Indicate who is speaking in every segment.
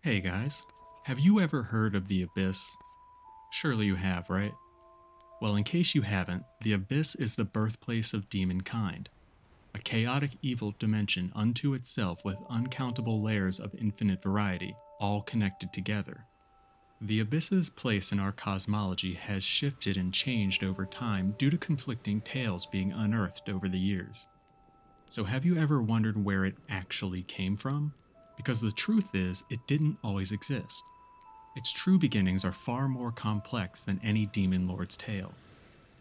Speaker 1: Hey guys, have you ever heard of the Abyss? Surely you have, right? Well, in case you haven't, the Abyss is the birthplace of demonkind, a chaotic evil dimension unto itself with uncountable layers of infinite variety, all connected together. The Abyss's place in our cosmology has shifted and changed over time due to conflicting tales being unearthed over the years. So have you ever wondered where it actually came from? Because the truth is, it didn't always exist. Its true beginnings are far more complex than any demon lord's tale.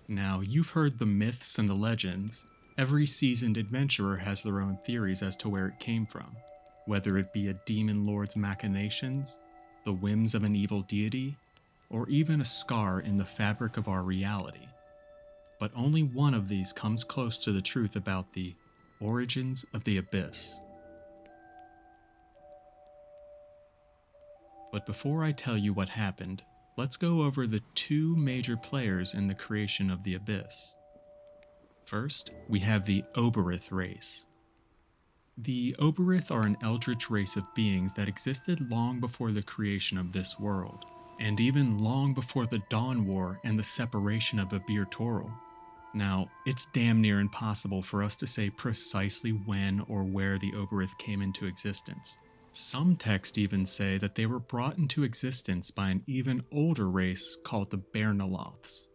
Speaker 1: Now, you've heard the myths and the legends. Every seasoned adventurer has their own theories as to where it came from, whether it be a demon lord's machinations, the whims of an evil deity, or even a scar in the fabric of our reality. But only one of these comes close to the truth about the origins of the Abyss. But before I tell you what happened, let's go over the two major players in the creation of the Abyss. First, we have the Obyrith race. The Obyrith are an eldritch race of beings that existed long before the creation of this world, and even long before the Dawn War and the separation of Obyrith. Now, it's damn near impossible for us to say precisely when or where the Obyrith came into existence. Some texts even say that they were brought into existence by an even older race called the Bernoloths.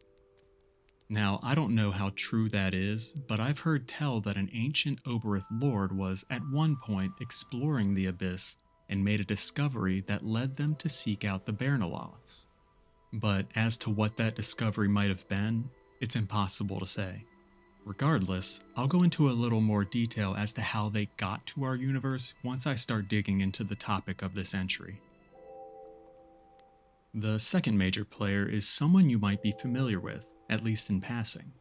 Speaker 1: Now, I don't know how true that is, but I've heard tell that an ancient Obyrith lord was at one point exploring the Abyss and made a discovery that led them to seek out the Bernoloths. But as to what that discovery might have been, it's impossible to say. Regardless, I'll go into a little more detail as to how they got to our universe once I start digging into the topic of this entry. The second major player is someone you might be familiar with, at least in passing.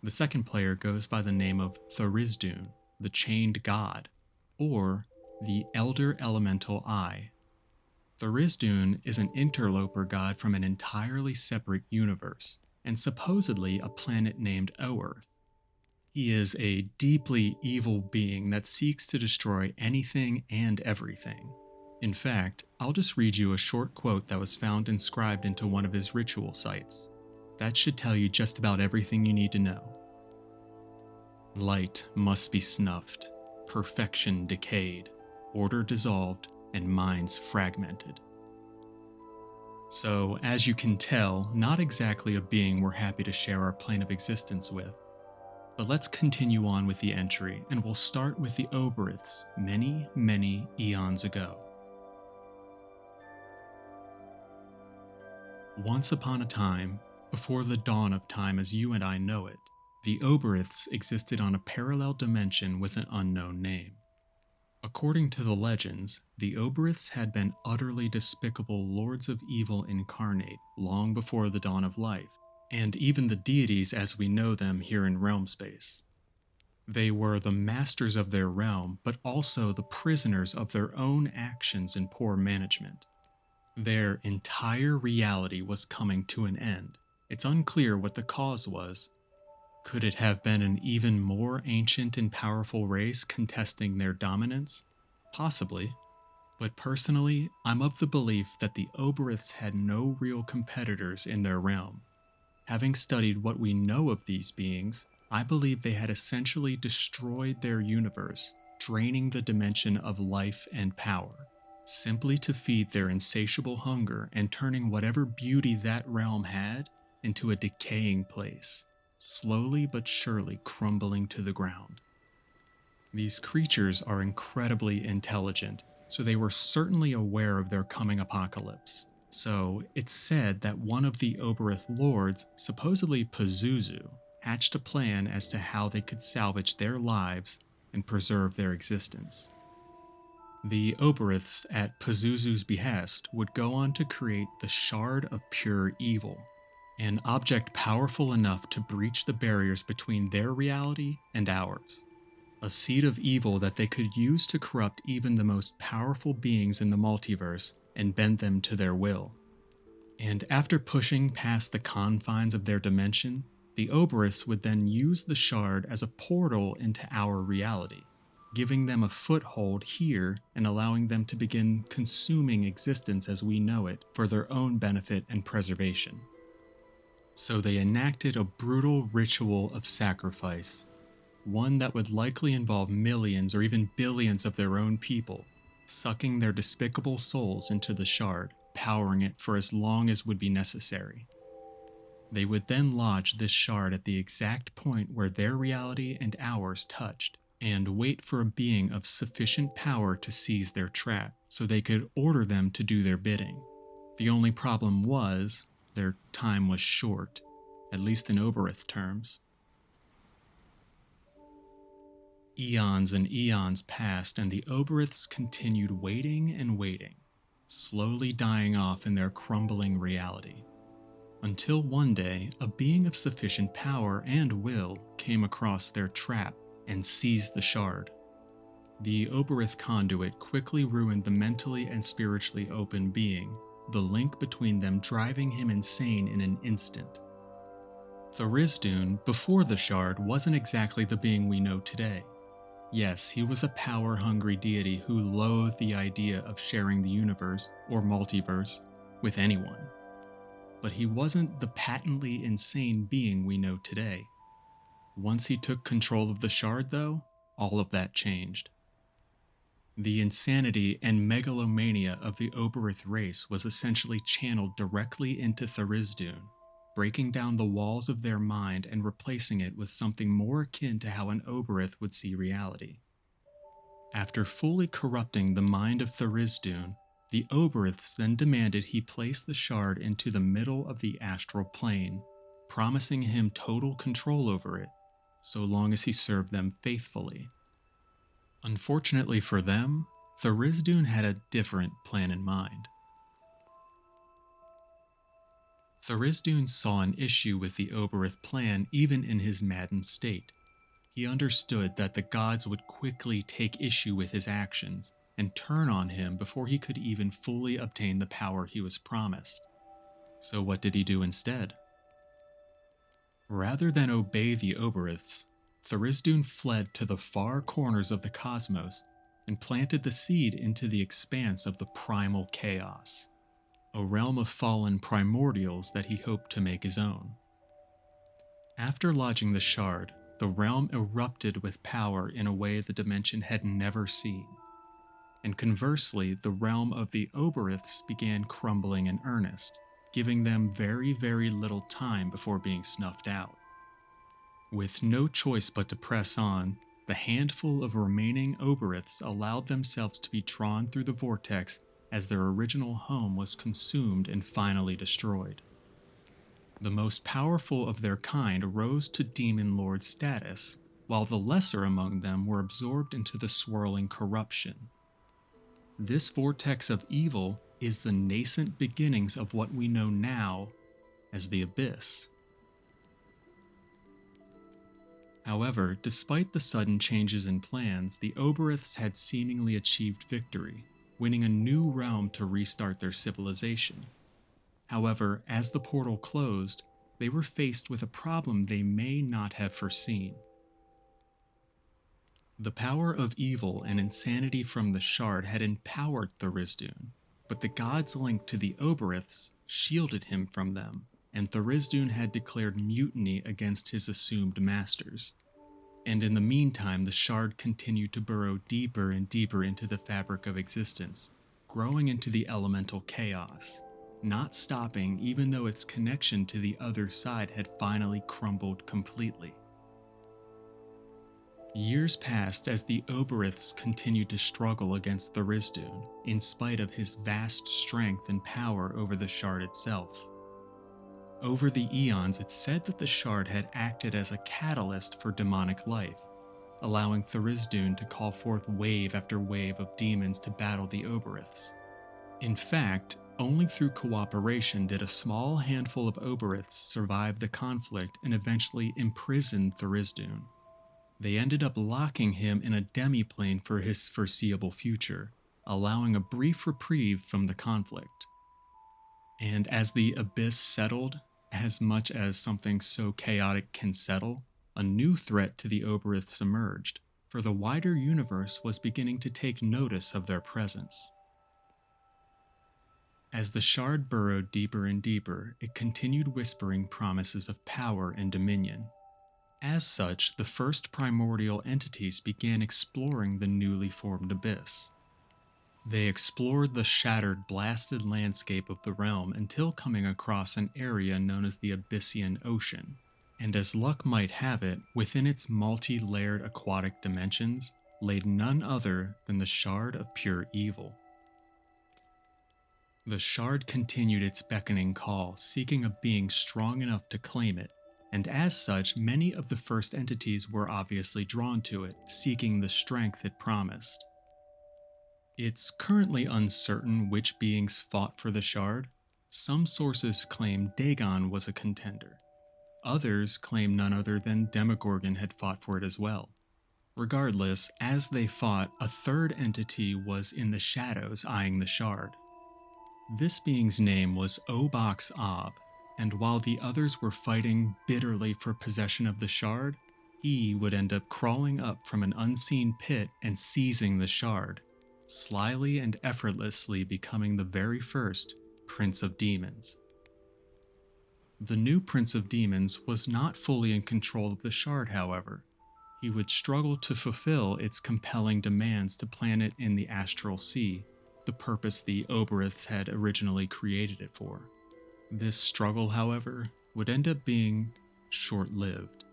Speaker 1: The second player goes by the name of Tharizdun, the Chained God, or the Elder Elemental Eye. Tharizdun is an interloper god from an entirely separate universe, and supposedly a planet named Obyrith. He is a deeply evil being that seeks to destroy anything and everything. In fact, I'll just read you a short quote that was found inscribed into one of his ritual sites. That should tell you just about everything you need to know. Light must be snuffed, perfection decayed, order dissolved, and minds fragmented. So, as you can tell, not exactly a being we're happy to share our plane of existence with. But let's continue on with the entry, and we'll start with the Obyriths many eons ago. Once upon a time, before the dawn of time as you and I know it, the Obyriths existed on a parallel dimension with an unknown name. According to the legends, the Obyriths had been utterly despicable lords of evil incarnate long before the dawn of life, and even the deities as we know them here in realm space. They were the masters of their realm, but also the prisoners of their own actions and poor management. Their entire reality was coming to an end. It's unclear what the cause was. Could it have been an even more ancient and powerful race contesting their dominance? Possibly. But personally, I'm of the belief that the Obyriths had no real competitors in their realm. Having studied what we know of these beings, I believe they had essentially destroyed their universe, draining the dimension of life and power, simply to feed their insatiable hunger and turning whatever beauty that realm had into a decaying place, slowly but surely crumbling to the ground. These creatures are incredibly intelligent, so they were certainly aware of their coming apocalypse. So, it's said that one of the Obyrith lords, supposedly Pazuzu, hatched a plan as to how they could salvage their lives and preserve their existence. The Obyriths, at Pazuzu's behest, would go on to create the Shard of Pure Evil, an object powerful enough to breach the barriers between their reality and ours. A seed of evil that they could use to corrupt even the most powerful beings in the multiverse and bend them to their will. And after pushing past the confines of their dimension, the Obyriths would then use the shard as a portal into our reality. giving them a foothold here and allowing them to begin consuming existence as we know it for their own benefit and preservation. So they enacted a brutal ritual of sacrifice, one that would likely involve millions or even billions of their own people, sucking their despicable souls into the shard, powering it for as long as would be necessary. They would then lodge this shard at the exact point where their reality and ours touched, and wait for a being of sufficient power to seize their trap, so they could order them to do their bidding. The only problem was, their time was short, at least in Obyrith terms. Eons and eons passed, and the Obyriths continued waiting and waiting, slowly dying off in their crumbling reality. Until one day, a being of sufficient power and will came across their trap and seized the shard. The Obyrith conduit quickly ruined the mentally and spiritually open being, the link between them driving him insane in an instant. Tharizdun, before the shard, wasn't exactly the being we know today. Yes, he was a power-hungry deity who loathed the idea of sharing the universe, or multiverse, with anyone. But he wasn't the patently insane being we know today. Once he took control of the shard, though, all of that changed. The insanity and megalomania of the Obyrith race was essentially channeled directly into Tharizdun, breaking down the walls of their mind and replacing it with something more akin to how an Obyrith would see reality. After fully corrupting the mind of Tharizdun, the Obyriths then demanded he place the shard into the middle of the astral plane, promising him total control over it, so long as he served them faithfully. Unfortunately for them, Tharizdun had a different plan in mind. Tharizdun saw an issue with the Obyrith plan even in his maddened state. He understood that the gods would quickly take issue with his actions and turn on him before he could even fully obtain the power he was promised. So what did he do instead? Rather than obey the Obyriths, Tharizdun fled to the far corners of the cosmos and planted the seed into the expanse of the primal chaos, a realm of fallen primordials that he hoped to make his own. After lodging the shard, the realm erupted with power in a way the dimension had never seen. And conversely, the realm of the Obyriths began crumbling in earnest, giving them very, very little time before being snuffed out. With no choice but to press on, the handful of remaining Obyriths allowed themselves to be drawn through the vortex as their original home was consumed and finally destroyed. The most powerful of their kind rose to demon lord status, while the lesser among them were absorbed into the swirling corruption. This vortex of evil is the nascent beginnings of what we know now as the Abyss. However, despite the sudden changes in plans, the Obyriths had seemingly achieved victory, winning a new realm to restart their civilization. However, as the portal closed, they were faced with a problem they may not have foreseen. The power of evil and insanity from the shard had empowered Tharizdun, but the gods linked to the Obyriths shielded him from them, and Tharizdun had declared mutiny against his assumed masters. And in the meantime, the shard continued to burrow deeper and deeper into the fabric of existence, growing into the elemental chaos, not stopping even though its connection to the other side had finally crumbled completely. Years passed as the Obyriths continued to struggle against Tharizdun, in spite of his vast strength and power over the shard itself. Over the eons, it's said that the shard had acted as a catalyst for demonic life, allowing Tharizdun to call forth wave after wave of demons to battle the Obyriths. In fact, only through cooperation did a small handful of Obyriths survive the conflict and eventually imprison Tharizdun. They ended up locking him in a demiplane for his foreseeable future, allowing a brief reprieve from the conflict. And as the Abyss settled, as much as something so chaotic can settle, a new threat to the Obyriths emerged, for the wider universe was beginning to take notice of their presence. As the shard burrowed deeper and deeper, it continued whispering promises of power and dominion. As such, the first primordial entities began exploring the newly formed abyss. They explored the shattered, blasted landscape of the realm until coming across an area known as the Abyssian Ocean. And as luck might have it, within its multi-layered aquatic dimensions laid none other than the Shard of Pure Evil. The Shard continued its beckoning call, seeking a being strong enough to claim it, and as such, many of the first entities were obviously drawn to it, seeking the strength it promised. It's currently uncertain which beings fought for the Shard. Some sources claim Dagon was a contender. Others claim none other than Demogorgon had fought for it as well. Regardless, as they fought, a third entity was in the shadows eyeing the Shard. This being's name was Obox Ob, and while the others were fighting bitterly for possession of the Shard, he would end up crawling up from an unseen pit and seizing the Shard, slyly and effortlessly becoming the very first Prince of Demons. The new Prince of Demons was not fully in control of the Shard, however. He would struggle to fulfill its compelling demands to plant it in the Astral Sea, the purpose the Obyriths had originally created it for. This struggle, however, would end up being short-lived.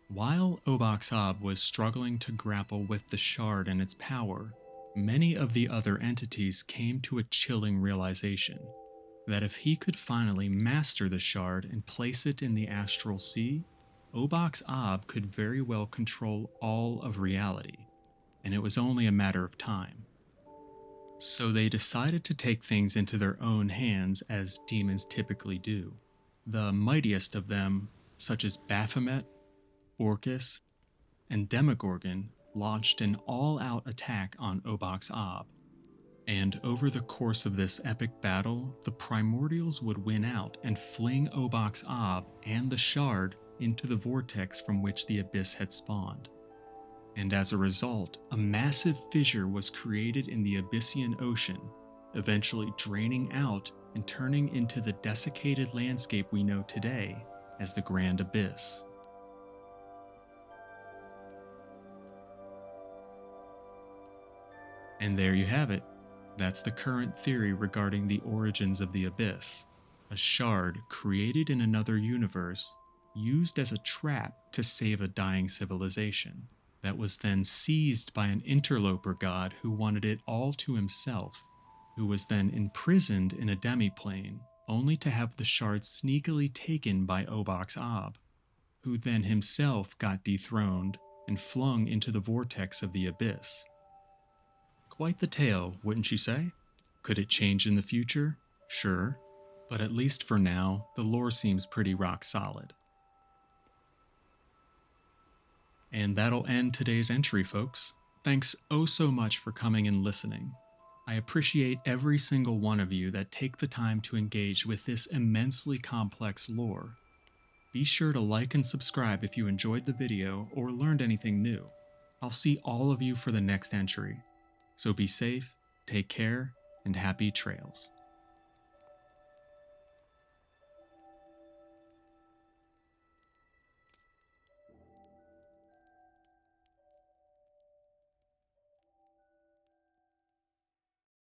Speaker 1: While Obox Ob was struggling to grapple with the Shard and its power, many of the other entities came to a chilling realization that if he could finally master the Shard and place it in the Astral Sea, Obox Ob could very well control all of reality, and it was only a matter of time. So they decided to take things into their own hands as demons typically do. The mightiest of them, such as Baphomet, Orcus, and Demogorgon, launched an all-out attack on Obox Ob. And over the course of this epic battle, the Primordials would win out and fling Obox Ob and the Shard into the vortex from which the abyss had spawned. And as a result, a massive fissure was created in the Abyssian Ocean, eventually draining out and turning into the desiccated landscape we know today as the Grand Abyss. And there you have it. That's the current theory regarding the origins of the Abyss. A shard created in another universe, used as a trap to save a dying civilization, that was then seized by an interloper god who wanted it all to himself, who was then imprisoned in a demiplane, only to have the shard sneakily taken by Obox Ob, who then himself got dethroned and flung into the vortex of the abyss. Quite the tale, wouldn't you say? Could it change in the future? Sure, but at least for now, the lore seems pretty rock solid. And that'll end today's entry, folks. Thanks oh so much for coming and listening. I appreciate every single one of you that take the time to engage with this immensely complex lore. Be sure to like and subscribe if you enjoyed the video or learned anything new. I'll see all of you for the next entry. So be safe, take care, and happy trails.